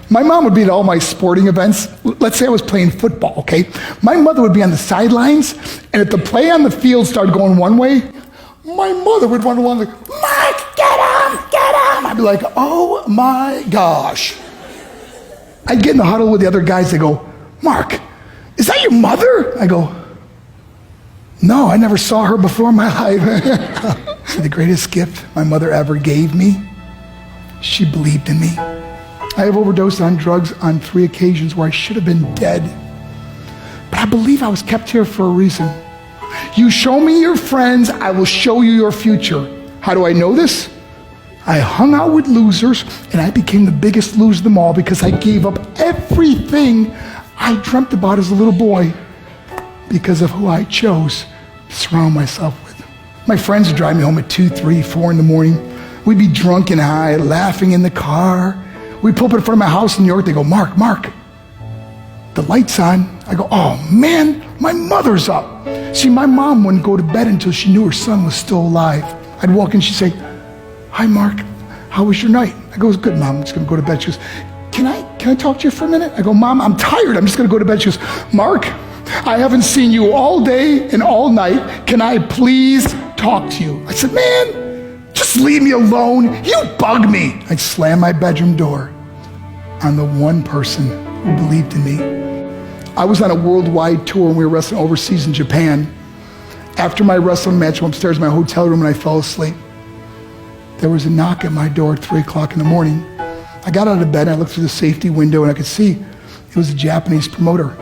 My mom would be at all my sporting events. Let's say I was playing football, okay? My mother would be on the sidelines, and if the play on the field started going one way, my mother would run along like, Mark, get him, get him. I'd be like, oh my gosh. I'd get in the huddle with the other guys. They go, Mark, is that your mother? I go, no, I never saw her before in my life. See, the greatest gift my mother ever gave me, she believed in me. I have overdosed on drugs on 3 occasions where I should have been dead. But I believe I was kept here for a reason. You show me your friends, I will show you your future. How do I know this? I hung out with losers, and I became the biggest loser of them all because I gave up everything I dreamt about as a little boy because of who I chose to surround myself with. My friends would drive me home at 2, 3, 4 in the morning. We'd be drunk and high, laughing in the car. We'd pull up in front of my house in New York. They go, Mark, the light's on. I go, oh man, my mother's up. See, my mom wouldn't go to bed until she knew her son was still alive. I'd walk in, she'd say, hi Mark, how was your night? I go, it was good, Mom, I'm just gonna go to bed. She goes, can I talk to you for a minute? I go, Mom, I'm tired, I'm just gonna go to bed. She goes, Mark, I haven't seen you all day and all night. Can I please talk to you? I said, man, just leave me alone. You bug me. I'd slam my bedroom door on the one person who believed in me. I was on a worldwide tour and we were wrestling overseas in Japan. After my wrestling match, I went upstairs in my hotel room and I fell asleep. There was a knock at my door at 3 o'clock in the morning. I got out of bed and I looked through the safety window and I could see it was a Japanese promoter.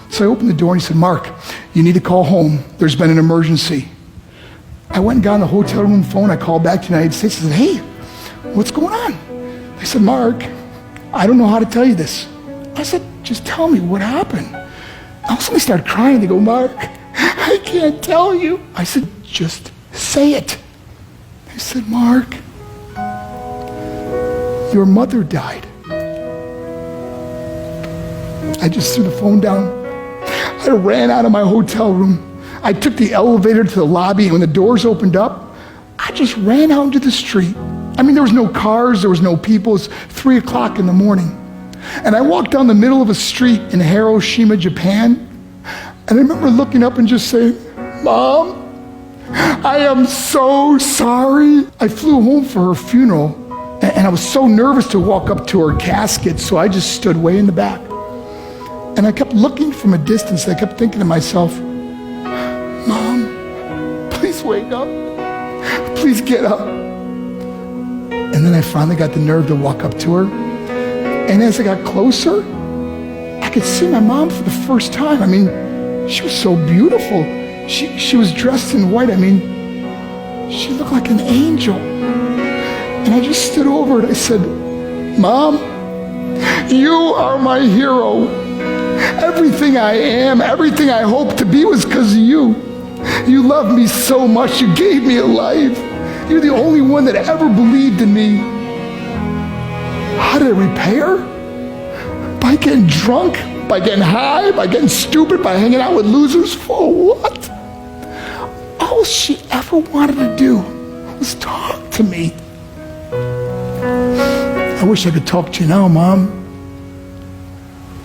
So I opened the door and he said, Mark, you need to call home. There's been an emergency. I went and got on the hotel room phone. I called back to the United States. I said, hey, what's going on? They said, Mark, I don't know how to tell you this. I said, just tell me what happened. All of a sudden they started crying. They go, Mark, I can't tell you. I said, just say it. They said, Mark, your mother died. I just threw the phone down. I ran out of my hotel room. I took the elevator to the lobby, and when the doors opened up, I just ran out into the street. I mean, there was no cars, there was no people. It was 3 o'clock in the morning. And I walked down the middle of a street in Hiroshima, Japan, and I remember looking up and just saying, Mom, I am so sorry. I flew home for her funeral, and I was so nervous to walk up to her casket, so I just stood way in the back. And I kept looking from a distance. I kept thinking to myself, Mom, please wake up. Please get up. And then I finally got the nerve to walk up to her. And as I got closer, I could see my mom for the first time. I mean, she was so beautiful. She was dressed in white. I mean, she looked like an angel. And I just stood over it. I said, Mom, you are my hero. Everything I am, everything I hope to be was because of you. You loved me so much. You gave me a life. You're the only one that ever believed in me. How did I repay her? By getting drunk, by getting high, by getting stupid, by hanging out with losers? For what? All she ever wanted to do was talk to me. I wish I could talk to you now, Mom.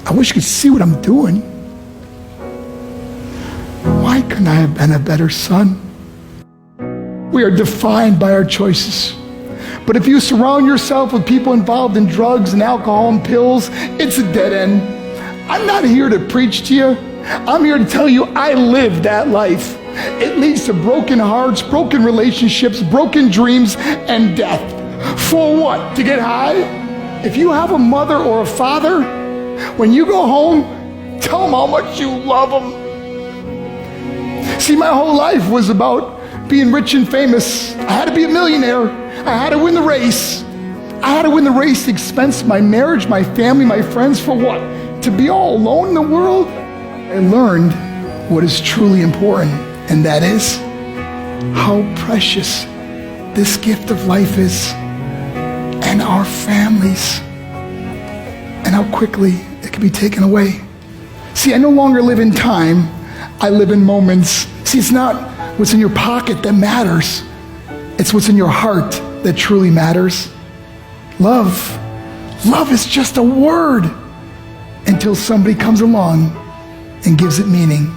I wish you could see what I'm doing. Why couldn't I have been a better son? We are defined by our choices. But if you surround yourself with people involved in drugs and alcohol and pills, it's a dead end. I'm not here to preach to you. I'm here to tell you I lived that life. It leads to broken hearts, broken relationships, broken dreams, and death. For what? To get high? If you have a mother or a father, when you go home, tell them how much you love them. See, my whole life was about being rich and famous. I had to be a millionaire. I had to win the race. I had to win the race at the expense of my marriage, my family, my friends. For what? To be all alone in the world? I learned what is truly important, and that is how precious this gift of life is, and our families, and how quickly it can be taken away. See, I no longer live in time. I live in moments. See, it's not what's in your pocket that matters. It's what's in your heart that truly matters. Love Love is just a word until somebody comes along and gives it meaning.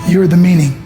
You're the meaning.